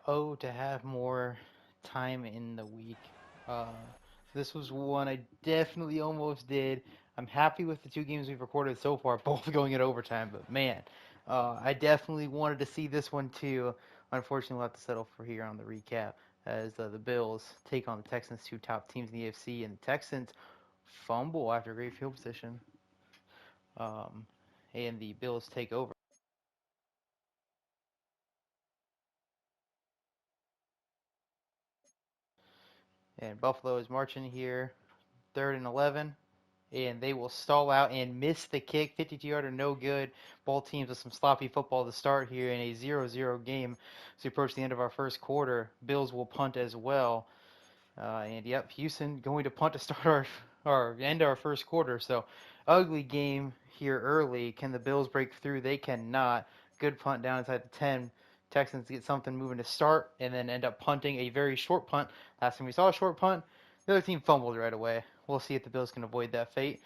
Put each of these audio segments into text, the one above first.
Oh, to have more time in the week. Uh, this was one I definitely almost did. I'm happy with the two games we've recorded so far, both going in overtime, but man, I definitely wanted to see this one too. Unfortunately, we'll have to settle for here on the recap as the Bills take on the Texans, two top teams in the AFC, and the Texans fumble after great field position, um, and the Bills take over. And Buffalo is marching here, third and 11. And they will stall out and miss the kick. 52-yarder, no good. Both teams with some sloppy football to start here in a 0-0 game. As we approach the end of our first quarter, Bills will punt as well. And yep, Houston going to punt to start our end our first quarter. So ugly game here early. Can the Bills break through? They cannot. Good punt down inside the 10. Texans get something moving to start and then end up punting a very short punt. Last time we saw a short punt, the other team fumbled right away. We'll see if the Bills can avoid that fate.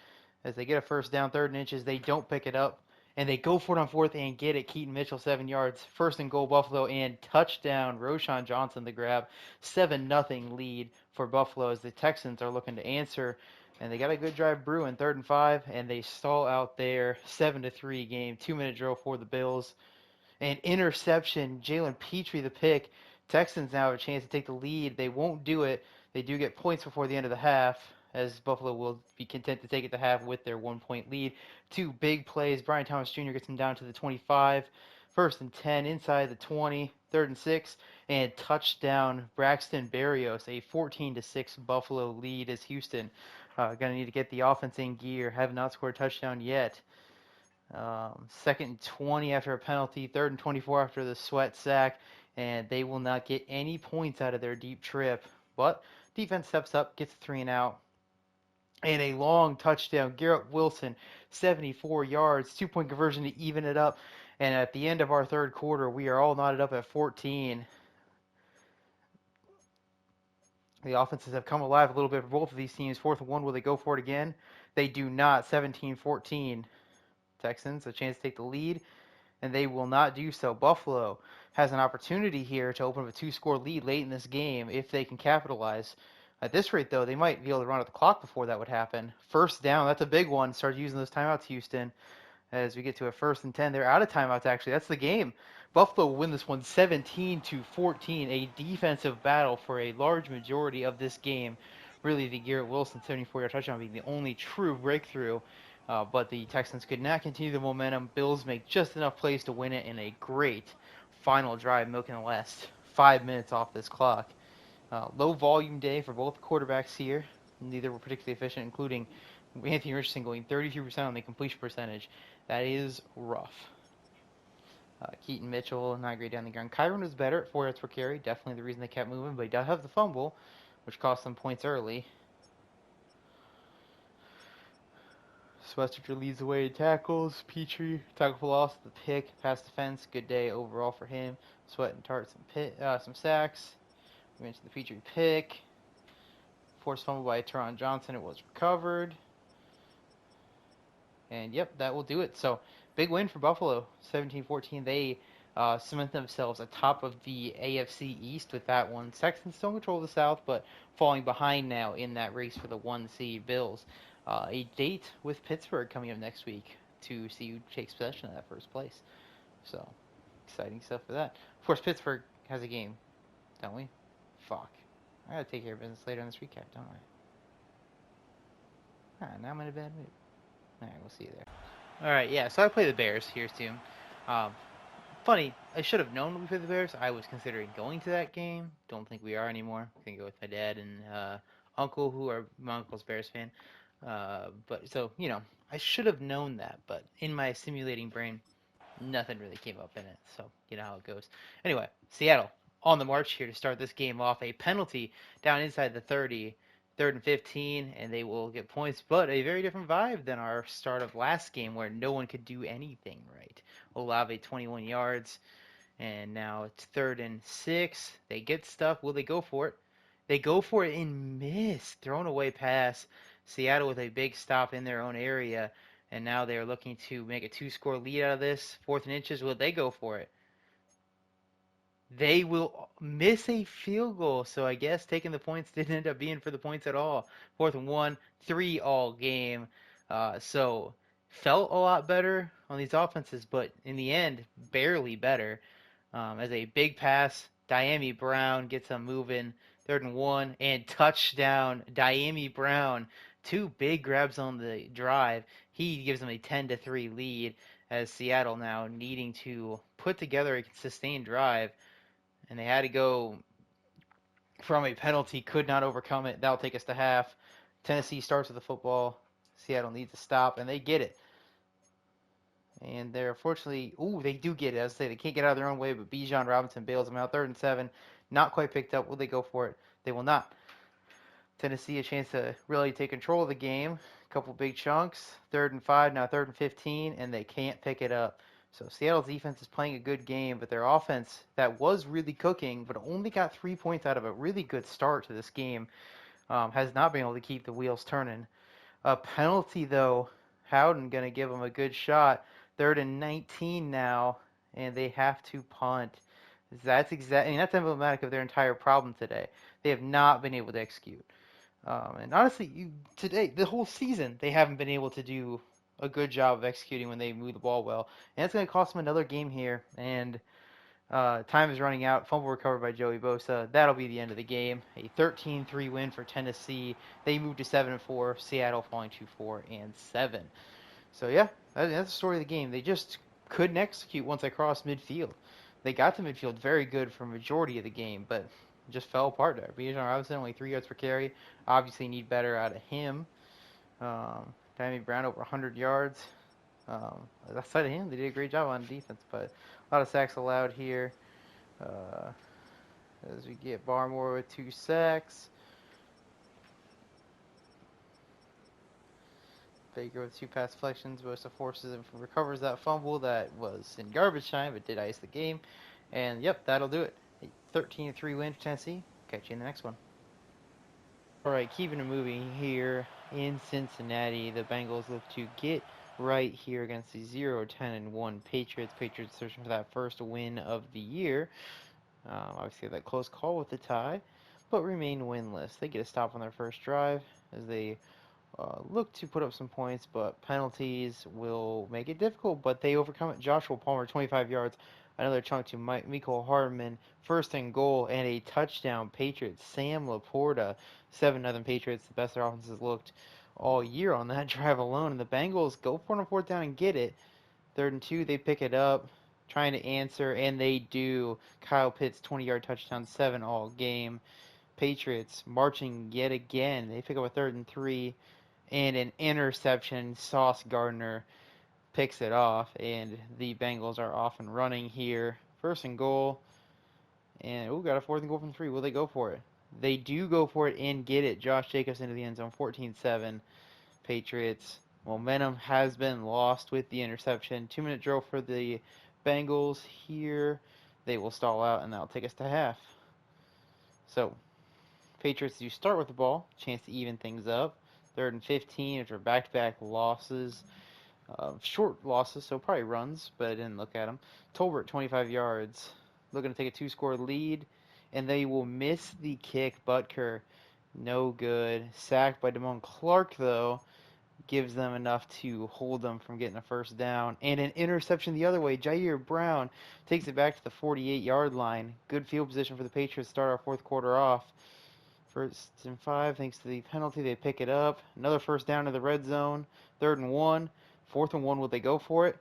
As they get a first down, third and inches, they don't pick it up. And they go for it on fourth and get it. Keaton Mitchell, 7 yards. First and goal, Buffalo, and touchdown. Roshan Johnson, the grab. 7-0 lead for Buffalo as the Texans are looking to answer. And they got a good drive brewing, third and 5, and they stall out their 7-3 game. 2-minute drill for the Bills. An interception, Jalen Petrie the pick. Texans now have a chance to take the lead. They won't do it. They do get points before the end of the half, as Buffalo will be content to take it to half with their 1 point lead. Two big plays. Brian Thomas Jr. gets them down to the 25. First and 10 inside the 20. Third and 6. And touchdown, Braxton Berrios. A 14-6 Buffalo lead as Houston going to need to get the offense in gear. Have not scored a touchdown yet. Second and 20 after a penalty, third and 24 after the sweat sack, and they will not get any points out of their deep trip. But defense steps up, gets a 3 and out, and a long touchdown. Garrett Wilson, 74 yards, 2 point conversion to even it up. And at the end of our third quarter, we are all knotted up at 14. The offenses have come alive a little bit for both of these teams. Fourth and 1, will they go for it again? They do not. 17-14. Texans a chance to take the lead, and they will not do so. Buffalo has an opportunity here to open up a two-score lead late in this game if they can capitalize. At this rate, though, they might be able to run out the clock before that would happen. First down, that's a big one. Start using those timeouts, Houston. As we get to a first and 10, they're out of timeouts, actually. That's the game. Buffalo will win this one 17-14, a defensive battle for a large majority of this game. Really, the Garrett Wilson 74-yard touchdown being the only true breakthrough. But the Texans could not continue the momentum. Bills make just enough plays to win it in a great final drive, milking the last 5 minutes off this clock. Low volume day for both quarterbacks here. Neither were particularly efficient, including Anthony Richardson going 33% on the completion percentage. That is rough. Keaton Mitchell, not great down the ground. Kyron was better at 4 yards per carry. Definitely the reason they kept moving, but he does have the fumble, which cost them points early. Swester leads the way in tackles. Petrie, tackle for loss, the pick, pass defense. Good day overall for him. Sweat and Tart, some sacks. We mentioned the Petrie pick. Forced fumble by Teron Johnson. It was recovered. And yep, that will do it. So big win for Buffalo, 17-14. They cement themselves atop of the AFC East with that one. Texans still control the South, but falling behind now in that race for the 1 seed Bills. A date with Pittsburgh coming up next week to see who takes possession of that first place. So exciting stuff for that. Of course, Pittsburgh has a game, don't we? Fuck. I gotta take care of business later in this recap, don't I? Now I'm in a bad mood. Alright, we'll see you there. Alright, yeah, so I play the Bears here soon. Um, Funny, I should have known we played the Bears. I was considering going to that game. Don't think we are anymore. I think go with my dad and uncle, who are my uncle's Bears fan. But so I should have known that. But in my simulating brain, nothing really came up in it. So you know how it goes. Anyway, Seattle on the march here to start this game off. A penalty down inside the 30, third and 15, and they will get points. But a very different vibe than our start of last game where no one could do anything right. Olave 21 yards, and now it's third and 6. They get stuff. Will they go for it? They go for it and miss. Thrown away pass. Seattle with a big stop in their own area, and now they're looking to make a two-score lead out of this. Fourth and inches. Will they go for it? They will. miss a field goal. So I guess taking the points didn't end up being for the points at all. 4th and 1, 3 all game. So felt a lot better on these offenses, but in the end, barely better. As a big pass, Diami Brown gets them moving. 3rd and 1 and touchdown, Diami Brown. Two big grabs on the drive. He gives them a 10-3 lead as Seattle now needing to put together a sustained drive, and they had to go from a penalty, could not overcome it. That'll take us to half. Tennessee starts with the football. Seattle needs to stop, and they get it. And they're unfortunately, they do get it. As I say, they can't get out of their own way, but Bijan Robinson bails them out. 3rd and 7, not quite picked up. Will they go for it? They will not. Tennessee a chance to really take control of the game. A couple big chunks. 3rd and 5, now 3rd and 15, and they can't pick it up. So Seattle's defense is playing a good game, but their offense that was really cooking, but only got 3 points out of a really good start to this game, has not been able to keep the wheels turning. A penalty though, Howden gonna give them a good shot. 3rd and 19 now, and they have to punt. I mean, that's emblematic of their entire problem today. They have not been able to execute. And honestly, today, the whole season, they haven't been able to do a good job of executing when they move the ball well. And it's going to cost them another game here. And time is running out. Fumble recovered by Joey Bosa. That'll be the end of the game. A 13-3 win for Tennessee. They move to 7-4. Seattle falling to 4-7. So yeah, that's the story of the game. They just couldn't execute once I crossed midfield. They got to midfield very good for a majority of the game, but just fell apart there. Bijan Robinson only 3 yards per carry. Obviously need better out of him. Tammy Brown over 100 yards. Outside of him, they did a great job on defense, but a lot of sacks allowed here. Uh, as we get Barmore with 2 sacks. Baker with 2 pass deflections. Bosa forces and recovers that fumble that was in garbage time, but did ice the game. And yep, that'll do it. A 13-3 win for Tennessee. Catch you in the next one. All right, keeping it moving here in Cincinnati. The Bengals look to get right here against the 0-10-1 Patriots. Patriots searching for that first win of the year. Obviously, that close call with the tie, but remain winless. They get a stop on their first drive as they look to put up some points, but penalties will make it difficult, but they overcome it. Joshua Palmer, 25 yards. Another chunk to Mecole Hardman. 1st and goal and a touchdown. Patriots. Sam Laporta. 7-0 Patriots. The best their offense has looked all year on that drive alone. And the Bengals go for it on 4th down and get it. 3rd and 2, they pick it up. Trying to answer, and they do. Kyle Pitts, 20-yard touchdown. 7 all game. Patriots marching yet again. They pick up a 3rd and 3 and an interception. Sauce Gardner picks it off, and the Bengals are off and running here. 1st and goal, and got a 4th and goal from 3. Will they go for it? They do go for it and get it. Josh Jacobs into the end zone. 14-7. Patriots. Momentum has been lost with the interception. 2-minute drill for the Bengals here. They will stall out, and that'll take us to half. So, Patriots do start with the ball, chance to even things up. 3rd and 15 after back-to-back losses, short losses, so probably runs, but I didn't look at them. Tolbert, 25 yards, looking to take a 2-score lead, and they will miss the kick. Butker, no good. Sacked by Damone Clark, though, gives them enough to hold them from getting a 1st down. And an interception the other way. Jair Brown takes it back to the 48-yard line. Good field position for the Patriots to start our 4th quarter off. 1st and 5, thanks to the penalty, they pick it up. Another 1st down to the red zone. 3rd and 1. 4th and 1, will they go for it?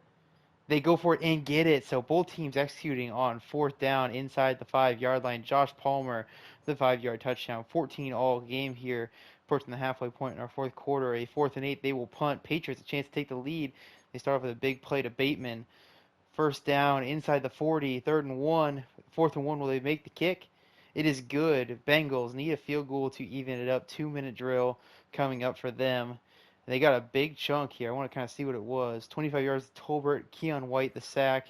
They go for it and get it. So both teams executing on 4th down inside the 5-yard line. Josh Palmer, the 5-yard touchdown. 14 all game here, approaching the halfway point in our 4th quarter. A 4th and 8, they will punt. Patriots a chance to take the lead. They start off with a big play to Bateman. 1st down inside the 40. 3rd and 1. 4th and 1, will they make the kick? It is good. Bengals need a field goal to even it up. 2-minute drill coming up for them. They got a big chunk here. I want to kind of see what it was. 25 yards to Tolbert. Keon White, the sack.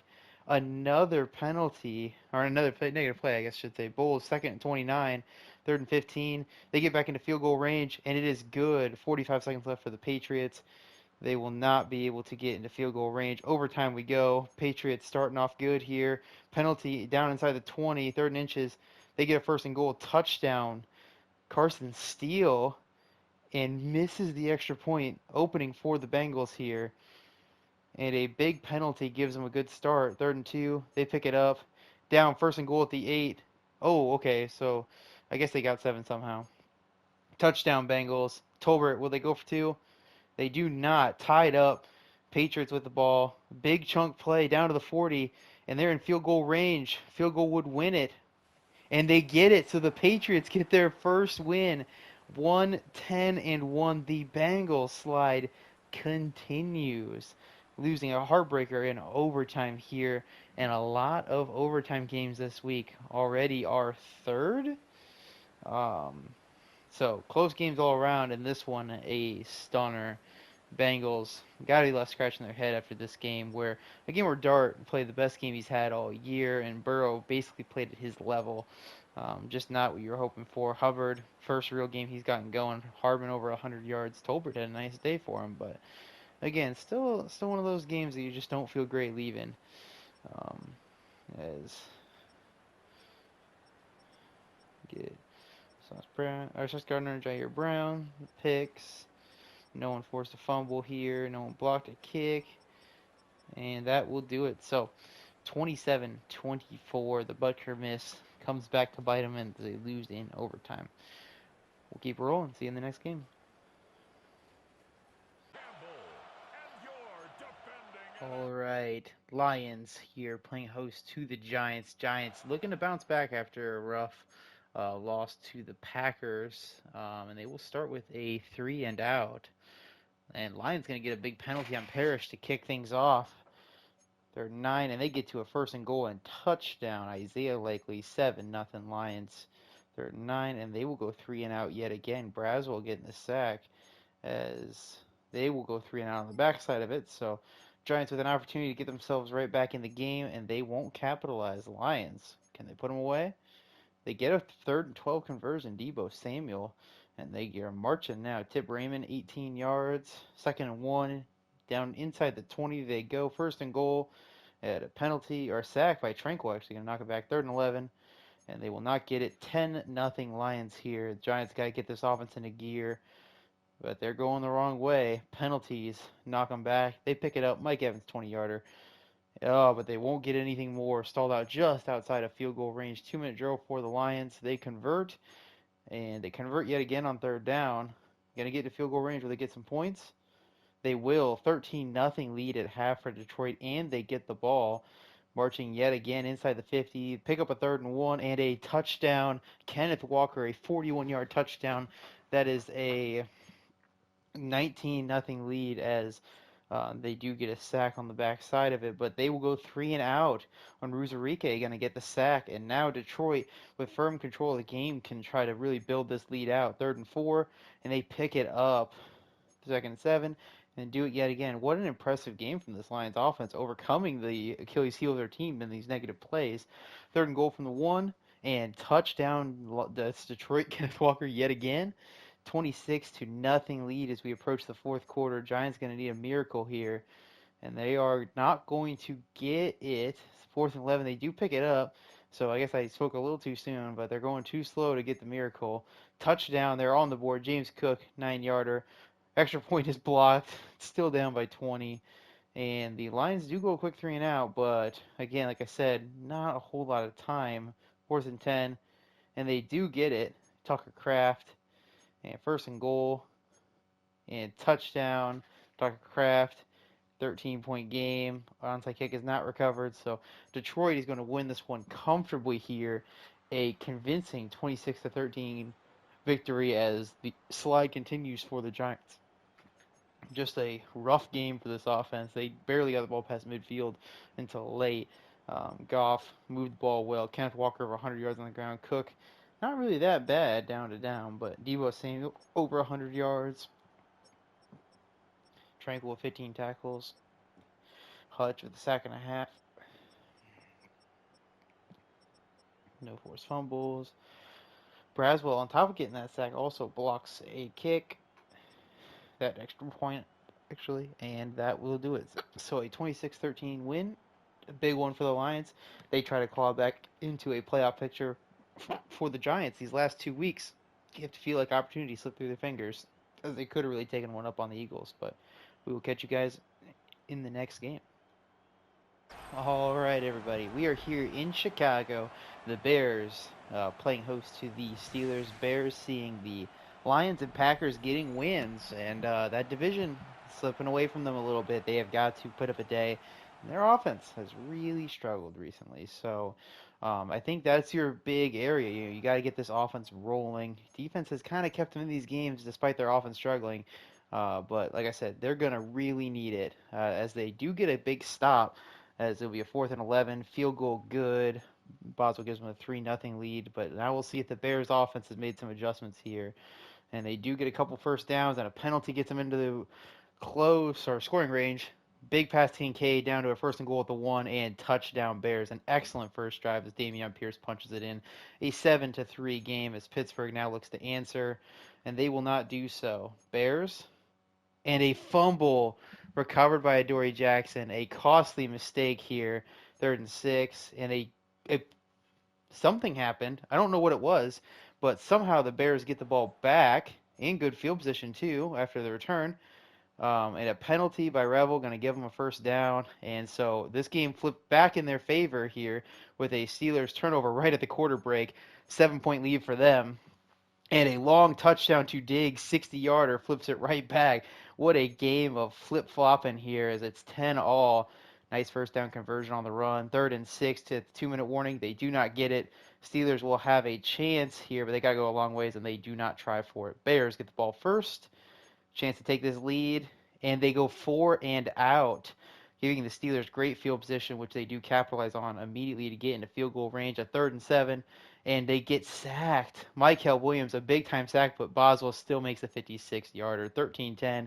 Another penalty, or another negative play, I guess I should say. Bulls, 2nd and 29. 3rd and 15. They get back into field goal range, and it is good. 45 seconds left for the Patriots. They will not be able to get into field goal range. Overtime we go. Patriots starting off good here. Penalty down inside the 20, third and inches. They get a first and goal touchdown. Carson Steele and misses the extra point opening for the Bengals here. And a big penalty gives them a good start. Third and 2, they pick it up. Down first and goal at the 8. Oh, okay, so I guess they got 7 somehow. Touchdown Bengals. Tolbert, will they go for 2? They do not. Tied up. Patriots with the ball. Big chunk play down to the 40, and they're in field goal range. Field goal would win it, and they get it. So the Patriots get their first win. 1-10-1. The Bengals slide continues, losing a heartbreaker in overtime here, and a lot of overtime games this week. Already our third. Um, so close games all around, and this one a stunner. Bengals got to be left scratching their head after this game, where a game where Dart played the best game he's had all year, and Burrow basically played at his level. Just not what you were hoping for. Hubbard, first real game he's gotten going. Hardman over 100 yards. Tolbert had a nice day for him, but again, still one of those games that you just don't feel great leaving. Um, as get Sauce Brown, or Sauce Gardner, Jair Brown picks. No one forced a fumble here. No one blocked a kick. And that will do it. So 27-24, the Butker miss comes back to bite them and they lose in overtime. We'll keep rolling. See you in the next game. All right, Lions here playing host to the Giants. Giants looking to bounce back after a rough loss to the Packers, and they will start with a 3-and-out. And Lions going to get a big penalty on Parrish to kick things off. They're 9, and they get to a first and goal and touchdown. Isaiah Likely 7-0 Lions. They're 9, and they will go 3-and-out yet again. Braswell getting the sack as they will go 3-and-out on the backside of it. So Giants with an opportunity to get themselves right back in the game, and they won't capitalize. Lions, can they put them away? They get a 3rd and 12 conversion. Debo Samuel, and they are marching now. Tip Raymond 18 yards. 2nd and 1. Down inside the 20 they go. First and goal at a penalty or sack by Tranquil, actually going to knock it back. 3rd and 11, and they will not get it. 10-0 Lions here. The Giants got to get this offense into gear, but they're going the wrong way. Penalties knock them back. They pick it up. Mike Evans 20-yarder. Oh, but they won't get anything more. Stalled out just outside of field goal range. 2-minute drill for the Lions. They convert, and they convert yet again on 3rd down. Going to get to field goal range where they get some points. They will. 13-0 lead at half for Detroit, and they get the ball. Marching yet again inside the 50. Pick up a 3rd and 1 and a touchdown. Kenneth Walker, a 41-yard touchdown. That is a 19-0 lead as they do get a sack on the backside of it, but they will go 3-and-out on Ruzarike, going to get the sack, and now Detroit, with firm control of the game, can try to really build this lead out. 3rd and 4, and they pick it up. 2nd and 7, and do it yet again. What an impressive game from this Lions offense, overcoming the Achilles heel of their team in these negative plays. 3rd and goal from the 1, and touchdown. That's Detroit. Kenneth Walker yet again. 26-0 lead as we approach the 4th quarter. Giants going to need a miracle here, and they are not going to get it. 4th and 11, they do pick it up. So I guess I spoke a little too soon, but they're going too slow to get the miracle. Touchdown, they're on the board. James Cook, 9-yarder. Extra point is blocked. Still down by 20. And the Lions do go a quick 3-and-out, but again, like I said, not a whole lot of time. 4th and 10, and they do get it. Tucker Kraft, and 1st and goal, and touchdown. Tucker Kraft, 13-point game. Onside kick is not recovered, so Detroit is going to win this one comfortably here. A convincing 26-13 victory as the slide continues for the Giants. Just a rough game for this offense. They barely got the ball past midfield until late. Goff moved the ball well. Kenneth Walker over 100 yards on the ground. Cook, not really that bad down to down, but Debo Samuel over 100 yards. Tranquil with 15 tackles. Hutch with a sack and a half. No forced fumbles. Braswell, on top of getting that sack, also blocks a kick. That extra point actually, and that will do it. So a 26-13 win, a big one for the Lions. They try to claw back into a playoff picture for the Giants these last 2 weeks. You have to feel like opportunity slipped through their fingers, as they could have really taken one up on the Eagles. But we will catch you guys in the next game. All right, everybody. We are here in Chicago. The Bears playing host to the Steelers. Bears seeing the Lions and Packers getting wins, and that division slipping away from them a little bit. They have got to put up a day. And their offense has really struggled recently. So I think that's your big area. You got to get this offense rolling. Defense has kind of kept them in these games despite their offense struggling. But like I said, they're going to really need it as they do get a big stop as it'll be a 4th and 11, field goal good. Boswell gives them a 3-0 lead, but now we'll see if the Bears offense has made some adjustments here. And they do get a couple first downs, and a penalty gets them into the close or scoring range. Big pass to Kincaid down to a 1st and goal at the 1, and touchdown Bears. An excellent first drive as Dameon Pierce punches it in. A 7-3 game as Pittsburgh now looks to answer, and they will not do so. Bears and a fumble recovered by Adoree Jackson. A costly mistake here, 3rd and 6, and a something happened. I don't know what it was, but somehow the Bears get the ball back in good field position too after the return. And a penalty by Revel going to give them a first down. And so this game flipped back in their favor here with a Steelers turnover right at the quarter break. 7-point lead for them. And a long touchdown to Diggs, 60-yarder, flips it right back. What a game of flip-flopping here as it's 10-all. Nice first down conversion on the run. 3rd and 6 to the 2-minute warning. They do not get it. Steelers will have a chance here, but they got to go a long ways, and they do not try for it. Bears get the ball first. Chance to take this lead, and they go 4 and out, giving the Steelers great field position, which they do capitalize on immediately to get into field goal range at 3rd and 7, and they get sacked. Michael Williams, a big time sack, but Boswell still makes a 56-yarder. 13-10.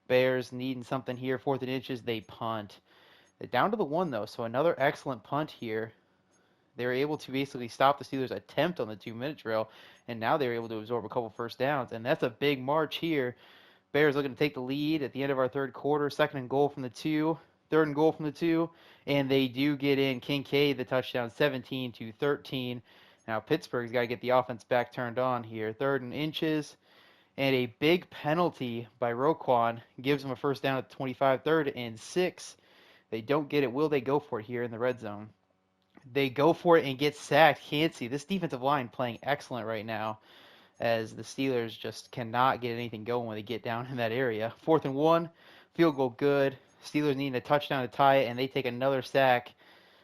Bears needing something here. 4th and inches, they punt. They're down to the 1, though, so another excellent punt here. They were able to basically stop the Steelers' attempt on the 2-minute drill, and now they're able to absorb a couple first downs, and that's a big march here. Bears looking to take the lead at the end of our third quarter. 2nd and goal from the 2. 3rd and goal from the 2. And they do get in Kincaid the touchdown, 17-13. Now Pittsburgh's got to get the offense back turned on here. 3rd and inches. And a big penalty by Roquan gives them a first down at the 25. 3rd and 6. They don't get it. Will they go for it here in the red zone? They go for it and get sacked. Can't see. This defensive line playing excellent right now, as the Steelers just cannot get anything going when they get down in that area. 4th and 1, field goal good. Steelers needing a touchdown to tie it, and they take another sack.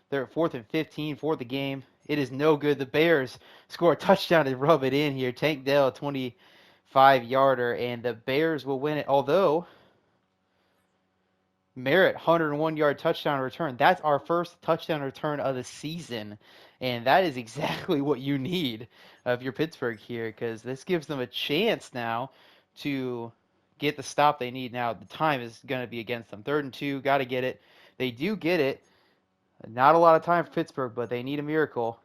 They're at 4th and 15 for the game. It is no good. The Bears score a touchdown to rub it in here. Tank Dell, a 25-yarder, and the Bears will win it. Although Merritt, 101-yard touchdown return. That's our first touchdown return of the season, and that is exactly what you need if you're Pittsburgh here, because this gives them a chance now to get the stop they need. Now the time is going to be against them. 3rd and 2, got to get it. They do get it. Not a lot of time for Pittsburgh, but they need a miracle,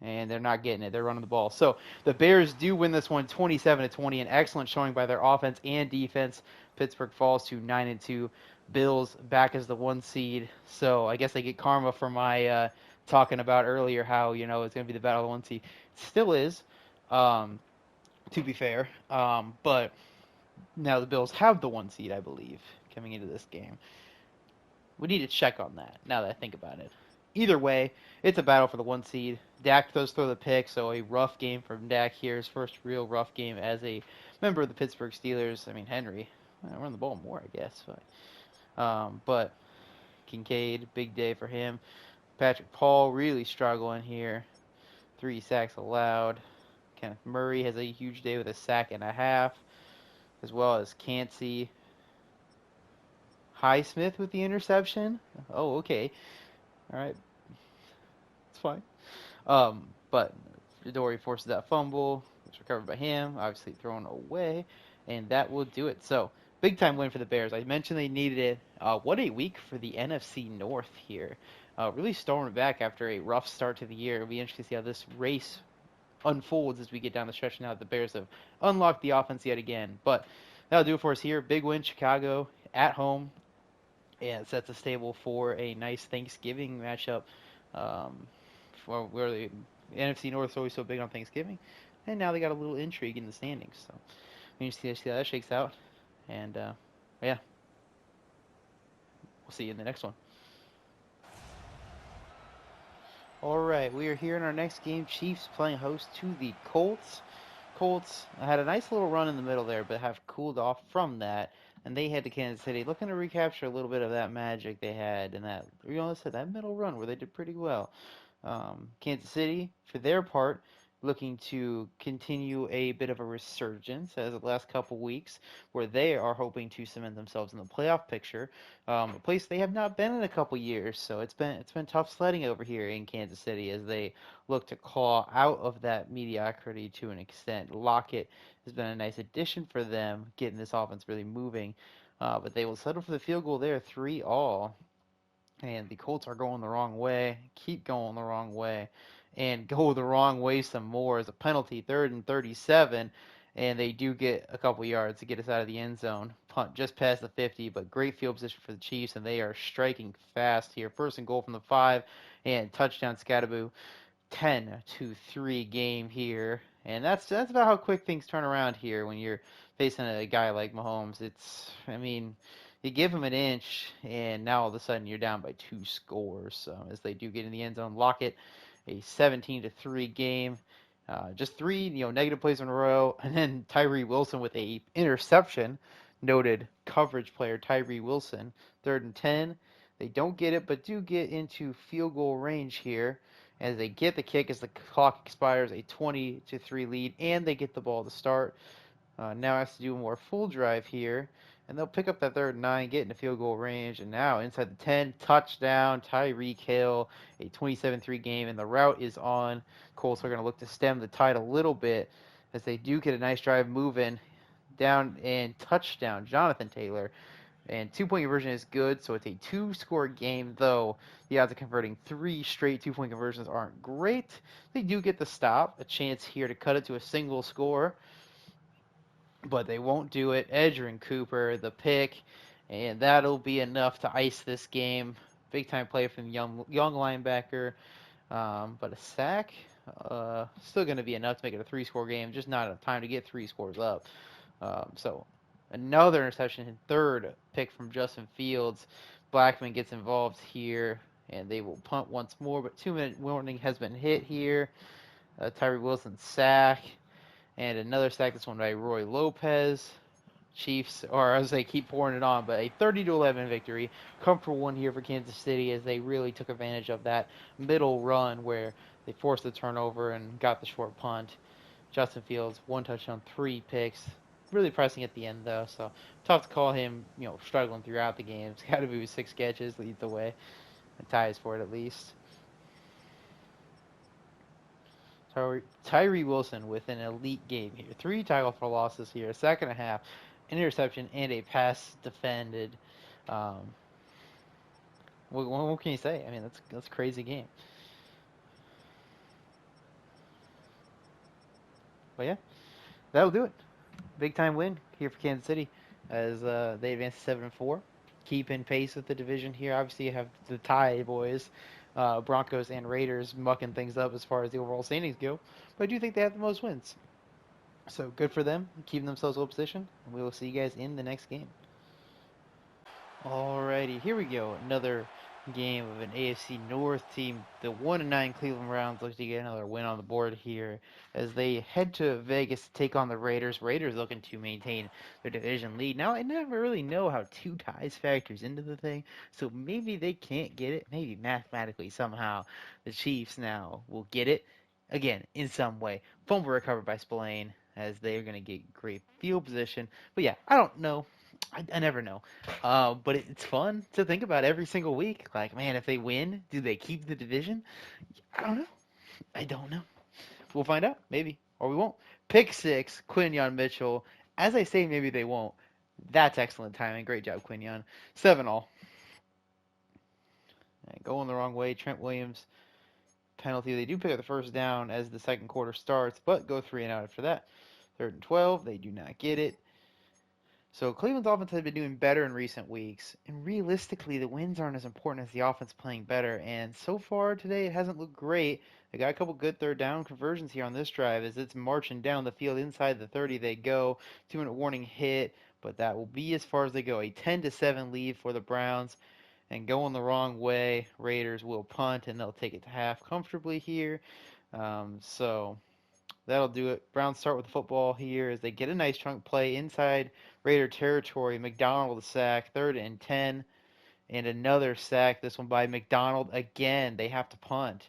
and they're not getting it. They're running the ball. So the Bears do win this one 27-20, an excellent showing by their offense and defense. Pittsburgh falls to 9-2. Bills back as the 1 seed. So I guess I get karma for my talking about earlier how, it's going to be the battle of the 1 seed. It still is, to be fair. But now the Bills have the 1 seed, I believe, coming into this game. We need to check on that now that I think about it. Either way, it's a battle for the 1 seed. Dak does throw the pick, so a rough game from Dak here. His first real rough game as a member of the Pittsburgh Steelers. I mean, Henry, run the ball more, I guess. But Kincaid, big day for him. Patrick Paul really struggling here. 3 sacks allowed. Kenneth Murray has a huge day with a sack and a half, as well as Cansey. Highsmith with the interception. Oh, okay. All right. It's fine. But Dory forces that fumble. It's recovered by him. Obviously thrown away. And that will do it. So, big time win for the Bears. I mentioned they needed it. What a week for the NFC North here. Really storming back after a rough start to the year. It'll be interesting to see how this race unfolds as we get down the stretch now that the Bears have unlocked the offense yet again. But that'll do it for us here. Big win, Chicago. at home, and sets a stable for a nice Thanksgiving matchup. Um, for where the NFC North is always so big on Thanksgiving, and now they got a little intrigue in the standings. So we need to see how that shakes out. And yeah, we'll see you in the next one. All right, we are here in our next game. Chiefs playing host to the Colts. Colts had a nice little run in the middle there, but have cooled off from that, and they head to Kansas City, looking to recapture a little bit of that magic they had in that, that middle run where they did pretty well. Kansas City, for their part, looking to continue a bit of a resurgence as of the last couple weeks, where they are hoping to cement themselves in the playoff picture, a place they have not been in a couple years. So it's been tough sledding over here in Kansas City as they look to claw out of that mediocrity to an extent. Lockett has been a nice addition for them, getting this offense really moving. But they will settle for the field goal there, 3-all. And the Colts are going the wrong way, keep going the wrong way, and go the wrong way some more as a penalty, 3rd and 37. And they do get a couple yards to get us out of the end zone. Punt just past the 50, but great field position for the Chiefs, and they are striking fast here. First and goal from the 5, and touchdown Scattaboo. 10-3 game here, and that's about how quick things turn around here when you're facing a guy like Mahomes. I mean, you give him an inch, and now all of a sudden you're down by 2 scores. So as they do get in the end zone, Lockett, a 17-3 game. Just three, negative plays in a row, and then Tyree Wilson with a interception. Noted coverage player Tyree Wilson. 3rd and 10. They don't get it, but do get into field goal range here as they get the kick as the clock expires, a 20-3 lead, and they get the ball to start. Now has to do a more full drive here, and they'll pick up that 3rd and 9, get into field goal range, and now inside the 10, touchdown, Tyreek Hill, a 27-3 game, and the route is on. Colts are going to look to stem the tide a little bit as they do get a nice drive moving down and touchdown, Jonathan Taylor. And 2 point conversion is good, so it's a 2 score game, though the odds of converting 3 straight 2 point conversions aren't great. They do get the stop, a chance here to cut it to a single score, but they won't do it. Edgerrin Cooper, the pick, and that'll be enough to ice this game. Big time play from the young linebacker, but a sack, still going to be enough to make it a 3 score game, just not enough time to get 3 scores up. So another interception, third pick from Justin Fields. Blackman gets involved here, and they will punt once more, but 2-minute warning has been hit here. Tyree Wilson sack, and another sack, this one by Roy Lopez. Chiefs, or as they keep pouring it on, but a 30-11 victory. Comfortable one here for Kansas City as they really took advantage of that middle run where they forced the turnover and got the short punt. Justin Fields, 1 touchdown, 3 picks. Really pressing at the end though, so tough to call him, struggling throughout the game. It's got to be 6 catches, leads the way, and ties for it at least. Tyree Wilson with an elite game here. 3 tackle for losses here, a sack and a half, an interception, and a pass defended. Um, what can you say? I mean, that's a crazy game. But yeah, that'll do it. Big time win here for Kansas City as they advance to 7-4. Keeping pace with the division here. Obviously, you have the tie boys, Broncos and Raiders mucking things up as far as the overall standings go. But I do think they have the most wins. So good for them, keeping themselves in position. And we will see you guys in the next game. Alrighty, here we go. Another game of an AFC North team. The 1-9 Cleveland Browns look to get another win on the board here as they head to Vegas to take on the Raiders. Raiders looking to maintain their division lead. Now, I never really know how 2 ties factors into the thing, so maybe they can't get it. Maybe mathematically somehow the Chiefs now will get it again in some way. Fumble recovered by Spillane as they are going to get great field position. But yeah, I don't know. I never know. But it's fun to think about every single week. Like, man, if they win, do they keep the division? I don't know. I don't know. We'll find out, maybe, or we won't. Pick six, Quinyon Mitchell. As I say, maybe they won't. That's excellent timing. Great job, Quinyon. 7-all. Going the wrong way. Trent Williams penalty. They do pick up the first down as the second quarter starts, but go 3-and-out after that. 3rd and 12. They do not get it. So Cleveland's offense has been doing better in recent weeks, and realistically, the wins aren't as important as the offense playing better. And so far today, it hasn't looked great. They got a couple good third down conversions here on this drive as it's marching down the field inside the 30. They go 2-minute warning hit, but that will be as far as they go. A 10-7 lead for the Browns, and going the wrong way, Raiders will punt and they'll take it to half comfortably here. So that'll do it. Browns start with the football here as they get a nice chunk play inside Raider territory. McDonald with a sack, 3rd and 10, and another sack. This one by McDonald again. They have to punt.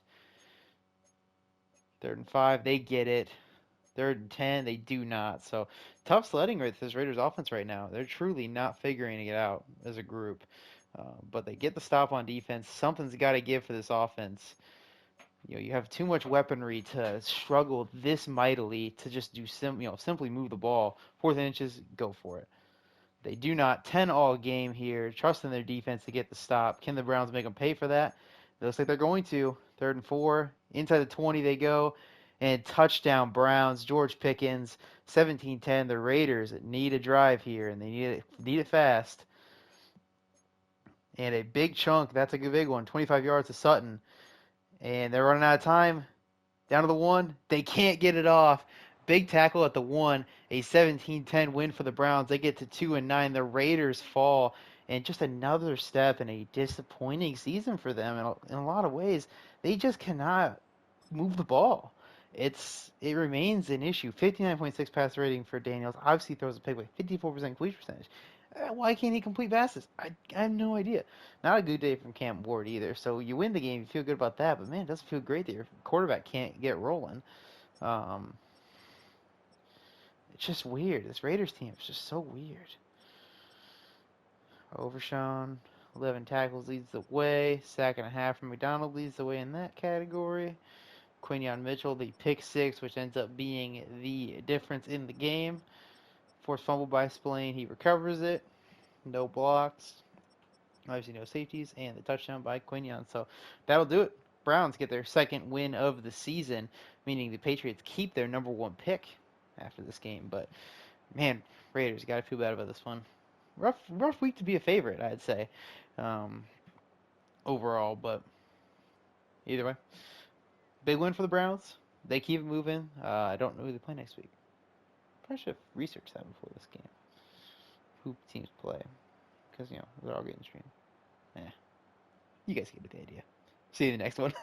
3rd and 5, they get it. 3rd and 10, they do not. So tough sledding with this Raiders offense right now. They're truly not figuring it out as a group. But they get the stop on defense. Something's got to give for this offense. You have too much weaponry to struggle this mightily to just simply move the ball. 4th and inches, go for it. They do not 10 all game here, trusting their defense to get the stop. Can the Browns make them pay for that? It looks like they're going to. 3rd and 4, inside the 20 they go, and touchdown Browns. George Pickens, 17-10. The Raiders need a drive here, and they need it fast. And a big chunk, that's a good big one, 25 yards to Sutton. And they're running out of time. Down to the 1. They can't get it off. Big tackle at the 1. A 17-10 win for the Browns. They get to 2-9. The Raiders fall. And just another step in a disappointing season for them in a lot of ways. They just cannot move the ball. It remains an issue. 59.6 pass rating for Daniels. Obviously throws a pick, but 54% completion percentage. Why can't he complete passes? I have no idea. Not a good day from Cam Ward either. So you win the game, you feel good about that, but man, it doesn't feel great that your quarterback can't get rolling. Um, it's just weird. This Raiders team is just so weird. Overshown, 11 tackles leads the way. Sack and a half from McDonald leads the way in that category. Quinyon Mitchell, the pick six, which ends up being the difference in the game. Forced fumble by Spillane, he recovers it. No blocks. Obviously, no safeties, and the touchdown by Quinyon. So that'll do it. Browns get their second win of the season, meaning the Patriots keep their number one pick after this game. But man, Raiders got to feel bad about this one. Rough week to be a favorite, I'd say, um, overall. But either way, big win for the Browns. They keep moving. I don't know who they play next week. Probably should have researched that before this game. Who teams play? Because they're all getting streamed. Eh, you guys get the idea. See you in the next one.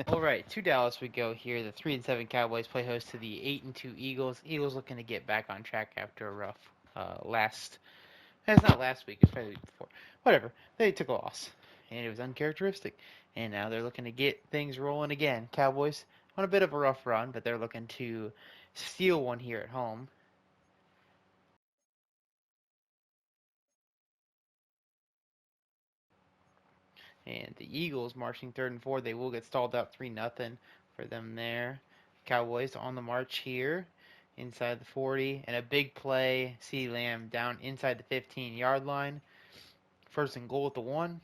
All right, to Dallas we go here. The 3-7 Cowboys play host to the 8-2 Eagles. Eagles looking to get back on track after a rough last. It's not last week. It's probably the week before. Whatever. They took a loss, and it was uncharacteristic. And now they're looking to get things rolling again. Cowboys on a bit of a rough run, but they're looking to steal one here at home. And the Eagles marching 3rd and 4. They will get stalled out 3-0 for them there. Cowboys on the march here inside the 40. And a big play. CeeDee Lamb down inside the 15-yard line. 1st and goal at the 1.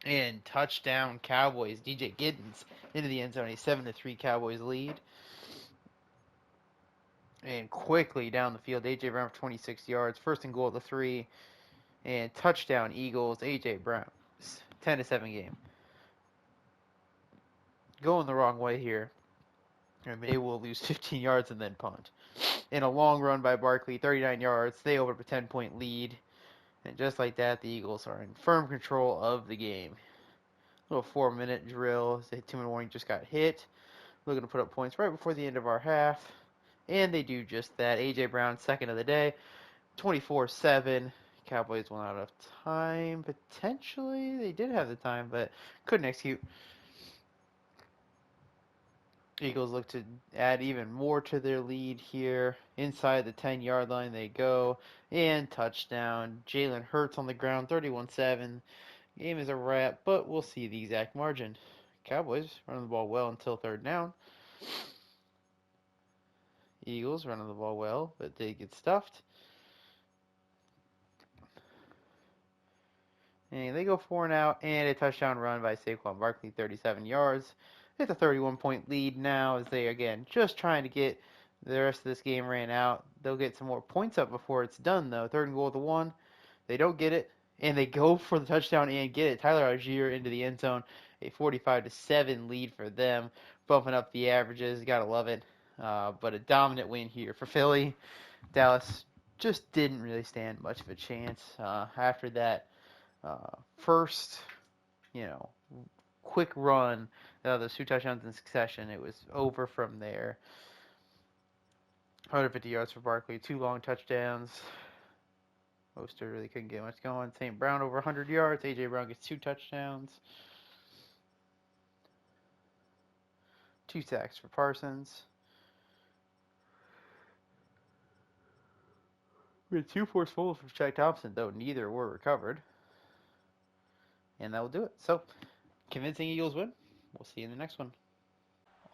And touchdown Cowboys. DJ Giddens into the end zone. A 7-3 Cowboys lead. And quickly down the field. A.J. Brown for 26 yards. 1st and goal at the 3. And touchdown Eagles. A.J. Brown. 10-7 game. Going the wrong way here. And they will lose 15 yards and then punt. In a long run by Barkley, 39 yards. They open up a 10-point lead. And just like that, the Eagles are in firm control of the game. Little 4-minute drill. The 2-minute warning just got hit. Looking to put up points right before the end of our half. And they do just that. A.J. Brown, second of the day. 24-7. Cowboys went out of time, potentially. They did have the time, but couldn't execute. Eagles look to add even more to their lead here. Inside the 10-yard line they go. And touchdown. Jalen Hurts on the ground, 31-7. Game is a wrap, but we'll see the exact margin. Cowboys running the ball well until 3rd down. Eagles running the ball well, but they get stuffed. And they go 4-and-out, and a touchdown run by Saquon Barkley, 37 yards. It's a 31-point lead now as they, again, just trying to get The rest of this game ran out. They'll get some more points up before it's done, though. Third and goal at the 1. They don't get it, and they go for the touchdown and get it. Tyler Algier into the end zone, a 45-7 lead for them, bumping up the averages. You gotta love it. But a dominant win here for Philly. Dallas just didn't really stand much of a chance after that first, you know, quick run. Those two touchdowns in succession. It was over from there. 150 yards for Barkley, two long touchdowns. Mostert really couldn't get much going. St. Brown over 100 yards. A.J. Brown gets two touchdowns. Two sacks for Parsons. We had two forced fumbles for Shaq Thompson, though neither were recovered. And that will do it. So, convincing Eagles win. We'll see you in the next one.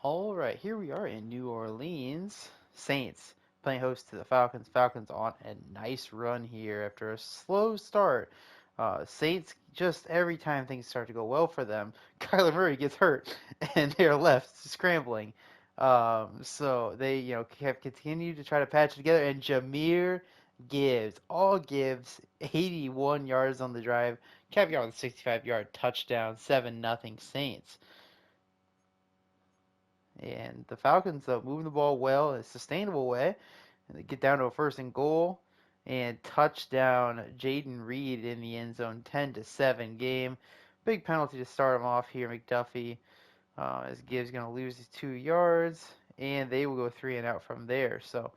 All right, here we are in New Orleans. Saints playing host to the Falcons. Falcons on a nice run here after a slow start. Saints, just every time things start to go well for them, Kyler Murray gets hurt and they're left scrambling. So they, have continued to try to patch it together. And Jameer Gibbs, 81 yards on the drive, caviar with a 65-yard touchdown, 7-0 Saints. And the Falcons, moving the ball well in a sustainable way. And they get down to a first and goal. And touchdown, Jaden Reed in the end zone, 10-7 game. Big penalty to start him off here, McDuffie. As Gibbs going to lose his 2 yards. And they will go 3 and out from there. So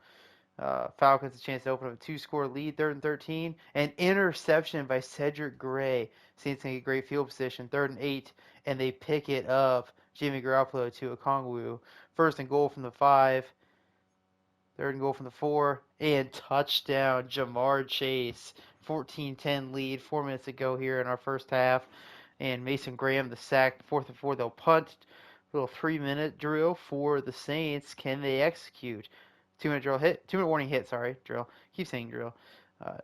Falcons a chance to open up a two-score lead, 3rd and 13. An interception by Cedric Gray. Saints going to get great field position, 3rd and 8. And they pick it up. Jimmy Garoppolo to Okongwu. First and goal from the 5. 3rd and goal from the 4. And touchdown, Jamar Chase. 14-10 lead. 4 minutes to go here in our first half. And Mason Graham, the sack. 4th and 4, they'll punt. Little 3-minute drill for the Saints. Can they execute? 2-minute drill hit. 2-minute warning hit, sorry. Drill. Keep saying drill.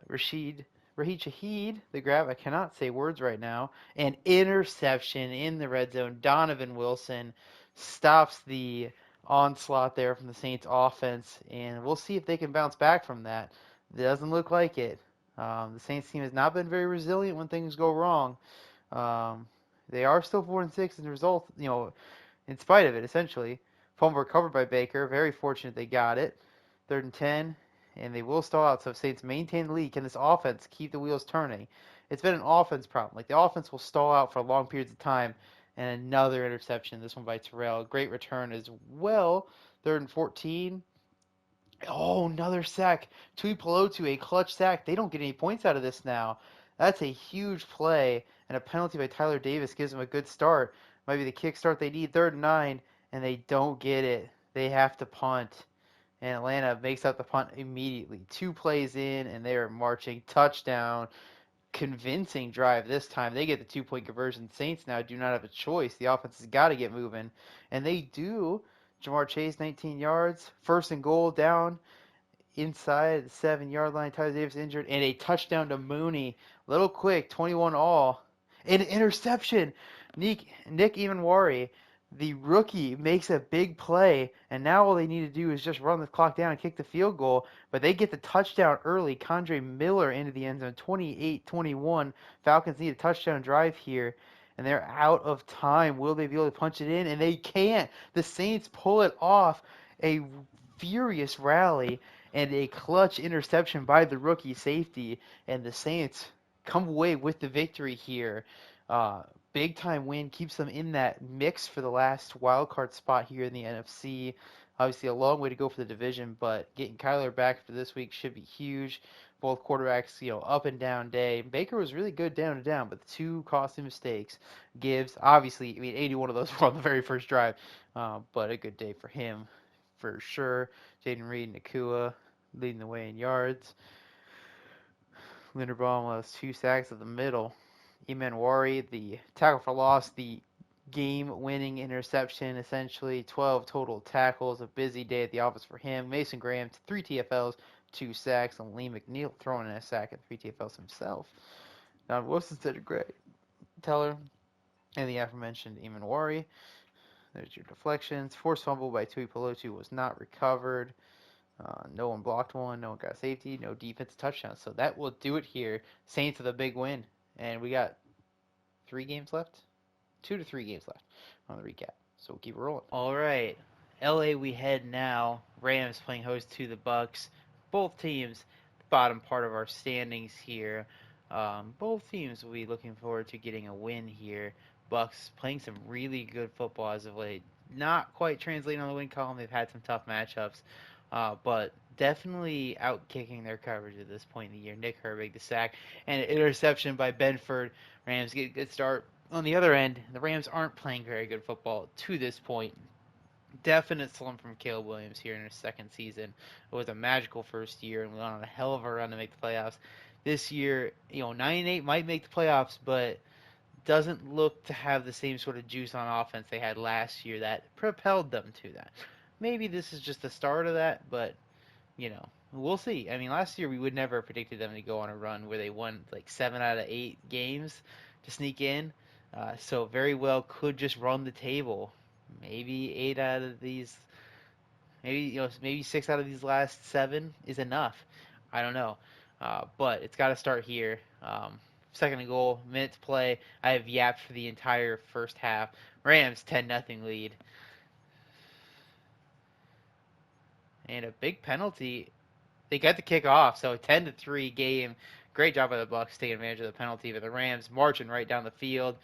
Raheed Shaheed, the grab. I cannot say words right now. An interception in the red zone. Donovan Wilson stops the onslaught there from the Saints offense, and we'll see if they can bounce back from that. It doesn't look like it. The Saints team has not been very resilient when things go wrong. They are still 4-6 in the result, in spite of it, essentially. Fumble recovered by Baker. Very fortunate they got it. 3rd and 10, and they will stall out. So if Saints maintain the lead, can this offense keep the wheels turning? It's been an offense problem. Like, the offense will stall out for long periods of time, and another interception, this one by Terrell. Great return as well. 3rd and 14. Oh, another sack. Tui Pelotu, a clutch sack. They don't get any points out of this now. That's a huge play, and a penalty by Tyler Davis gives them a good start. Might be the kick start they need. 3rd and 9, and they don't get it. They have to punt. And Atlanta makes up the punt immediately. 2 plays in, and they are marching. Touchdown. Convincing drive this time. They get the 2-point conversion. Saints now do not have a choice. The offense has got to get moving. And they do. Jamar Chase, 19 yards. First and goal down inside the 7-yard line. Tyler Davis injured. And a touchdown to Mooney. Little quick, 21 all. An interception. Nick Evenwari, the rookie, makes a big play. And now all they need to do is just run the clock down and kick the field goal. But they get the touchdown early. Condre Miller into the end zone, 28-21. Falcons need a touchdown drive here. And they're out of time. Will they be able to punch it in? And they can't. The Saints pull it off. A furious rally and a clutch interception by the rookie safety, and the Saints come away with the victory here. Big time win keeps them in that mix for the last wild card spot here in the NFC. Obviously, a long way to go for the division, but getting Kyler back for this week should be huge. Both quarterbacks, up and down day. Baker was really good down and down, but the two costly mistakes. Gibbs, obviously, 81 of those were on the very first drive, but a good day for him for sure. Jaden Reed and Nakua leading the way in yards. Linderbaum was 2 sacks at the middle. Wari, the tackle for loss, the game-winning interception, essentially 12 total tackles. A busy day at the office for him. Mason Graham, 3 TFLs, 2 sacks, and Lee McNeil throwing in a sack and 3 TFLs himself. Don Wilson did a great teller, and the aforementioned Wari. There's your deflections. Forced fumble by Tui Pelotu was not recovered. No one blocked one. No one got safety. No defensive touchdown. So that will do it here. Saints with a big win. And we got 3 games left. 2 to 3 games left on the recap. So we'll keep it rolling. All right, LA we head now. Rams playing host to the Bucks. Both teams, bottom part of our standings here. Both teams will be looking forward to getting a win here. Bucks playing some really good football as of late. Not quite translating on the win column. They've had some tough matchups, but definitely out kicking their coverage at this point in the year. Nick Herbig, the sack, and an interception by Benford. Rams get a good start. On the other end, the Rams aren't playing very good football to this point. Definite slump from Caleb Williams here in his second season. It was a magical first year and went on a hell of a run to make the playoffs. This year, 9-8 might make the playoffs, but doesn't look to have the same sort of juice on offense they had last year that propelled them to that. Maybe this is just the start of that, but we'll see. I mean, last year we would never have predicted them to go on a run where they won like 7 out of 8 games to sneak in. So very well could just run the table. Maybe 8 out of these, maybe 6 out of these last 7 is enough. I don't know, but it's got to start here. Second and goal, minute to play. I have yapped for the entire first half. Rams 10-0 lead, and a big penalty. They got the kick off, so 10-3 game. Great job by the Bucks taking advantage of the penalty, but the Rams marching right down the field.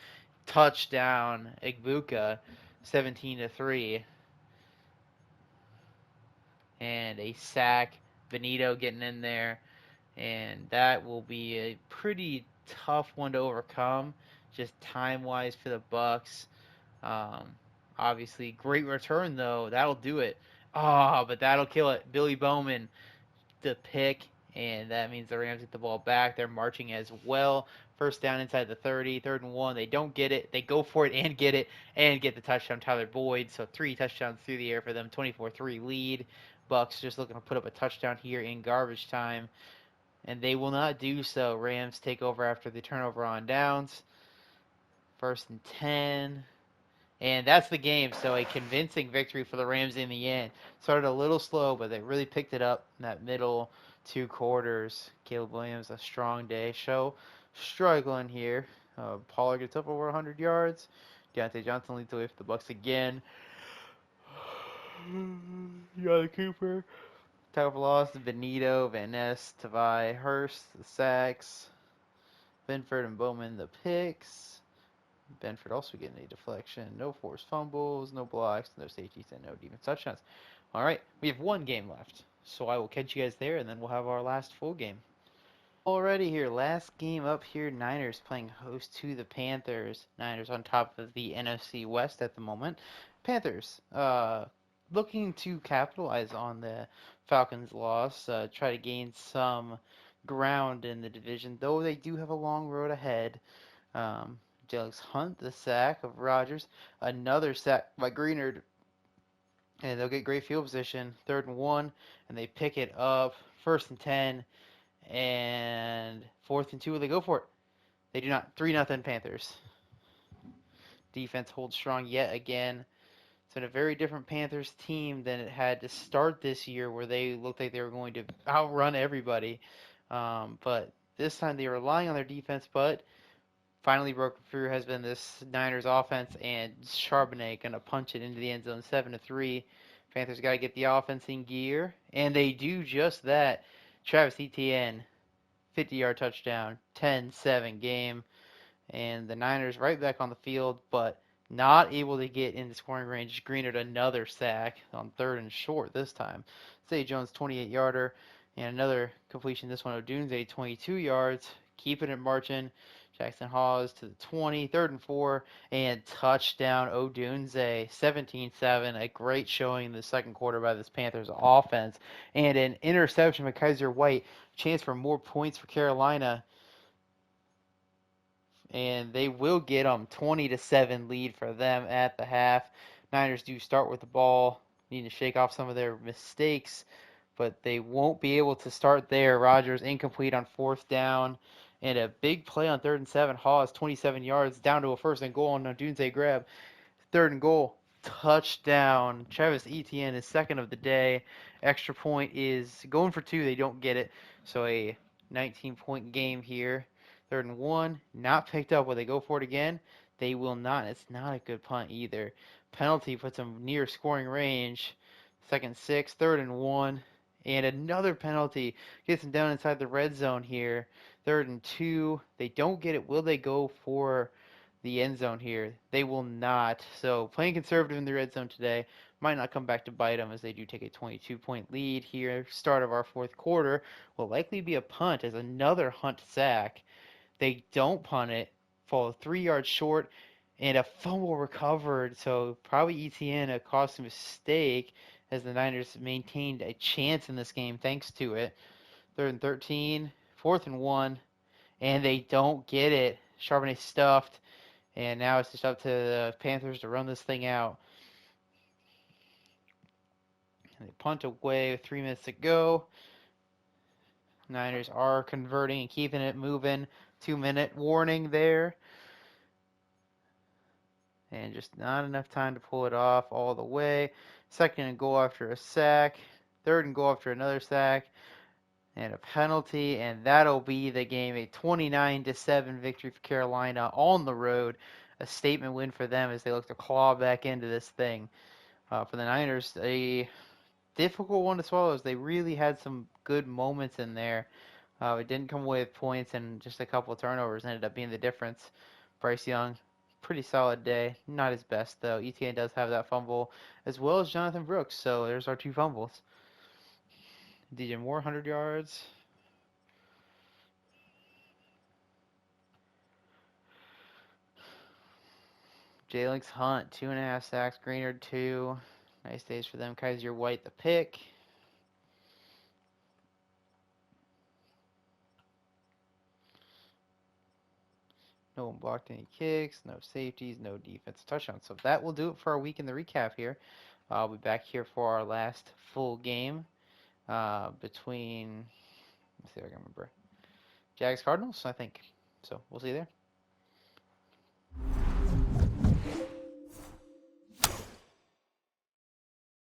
Touchdown, Igbuka, 17-3, and a sack. Benito getting in there, and that will be a pretty tough one to overcome, just time wise for the Bucks. Um, Obviously, great return though. That'll do it. But that'll kill it. Billy Bowman the pick, and that means the Rams get the ball back. They're marching as well. First down inside the 30, 3rd and 1. They don't get it. They go for it and get it and get the touchdown. Tyler Boyd. So 3 touchdowns through the air for them. 24-3 lead. Bucks just looking to put up a touchdown here in garbage time, and they will not do so. Rams take over after the turnover on downs. 1st and 10. And that's the game. So a convincing victory for the Rams in the end. Started a little slow, but they really picked it up in that middle 2 quarters. Caleb Williams, a strong day. Show struggling here. Pollard gets up over 100 yards. Deontay Johnson leads the way for the Bucks again. Jonathan Cooper. Tackle for loss. Benito, Van Ness, Tavai, Hurst, the sacks. Benford and Bowman, the picks. Benford also getting a deflection. No forced fumbles, no blocks, no safeties, and no defense touchdowns. All right, we have 1 game left. So I will catch you guys there, and then we'll have our last full game. Alrighty here, last game up here. Niners playing host to the Panthers. Niners on top of the NFC West at the moment. Panthers, looking to capitalize on the Falcons' loss, try to gain some ground in the division, though they do have a long road ahead. Alex Hunt, the sack of Rodgers, another sack by Greenard, and they'll get great field position. 3rd and 1, and they pick it up. 1st and 10, and 4th and 2. They go for it. They do not. 3-0 Panthers. Defense holds strong yet again. It's been a very different Panthers team than it had to start this year, where they looked like they were going to outrun everybody. But this time they were relying on their defense, but finally broken through has been this Niners offense, and Charbonnet gonna punch it into the end zone. 7-3. Panthers got to get the offense in gear, and they do just that. Travis Etienne, 50-yard touchdown, 10-7 game, and the Niners right back on the field, but not able to get in the scoring range. Greenard another sack on 3rd and short this time. Zay Jones 28-yarder, and another completion. This one Odunze 22 yards, keeping it marching. Jackson Hawes to the 20, 3rd and 4, and touchdown Odunze, 17-7. A great showing in the second quarter by this Panthers offense, and an interception by Kaiser White. Chance for more points for Carolina, and they will get them. 20-7 lead for them at the half. Niners do start with the ball, need to shake off some of their mistakes, but they won't be able to start there. Rodgers incomplete on 4th down, and a big play on 3rd and 7. Hawes 27 yards down to a 1st and goal on a Dunze grab. 3rd and goal. Touchdown. Travis Etienne is second of the day. Extra point is going for two. They don't get it. So a 19-point game here. Third and one. Not picked up. Will they go for it again? They will not. It's not a good punt either. Penalty puts them near scoring range. Second six. Third and one. And another penalty gets them down inside the red zone here. Third and two. They don't get it. Will they go for the end zone here? They will not. So playing conservative in the red zone today might not come back to bite them as they do take a 22-point lead here. Start of our fourth quarter will likely be a punt as another Hunt sack. They don't punt it, fall 3 yards short, and a fumble recovered. So probably ETN a costly mistake as the Niners maintained a chance in this game thanks to it. Third and 13, fourth and one, and they don't get it. Charbonnet stuffed. And now it's just up to the Panthers to run this thing out. And they punt away with 3 minutes to go. Niners are converting and keeping it moving. 2-minute warning there. And just not enough time to pull it off all the way. Second and goal after a sack. Third and goal after another sack. And a penalty. And that'll be the game. A 29-7 victory for Carolina on the road. A statement win for them as they look to claw back into this thing. For the Niners, a difficult one to swallow as they really had some good moments in there. It didn't come away with points, and just a couple of turnovers ended up being the difference. Bryce Young, pretty solid day. Not his best, though. ETN does have that fumble, as well as Jonathan Brooks, so there's our two fumbles. DJ Moore, 100 yards. Jalen's Hunt, 2.5 sacks. Greenard, 2. Nice days for them. Kaiser White, the pick. No one blocked any kicks, no safeties, no defense touchdowns. So that will do it for our week in the recap here. I'll be back here for our last full game between, let's see if I can remember, Jags Cardinals, I think. So we'll see you there.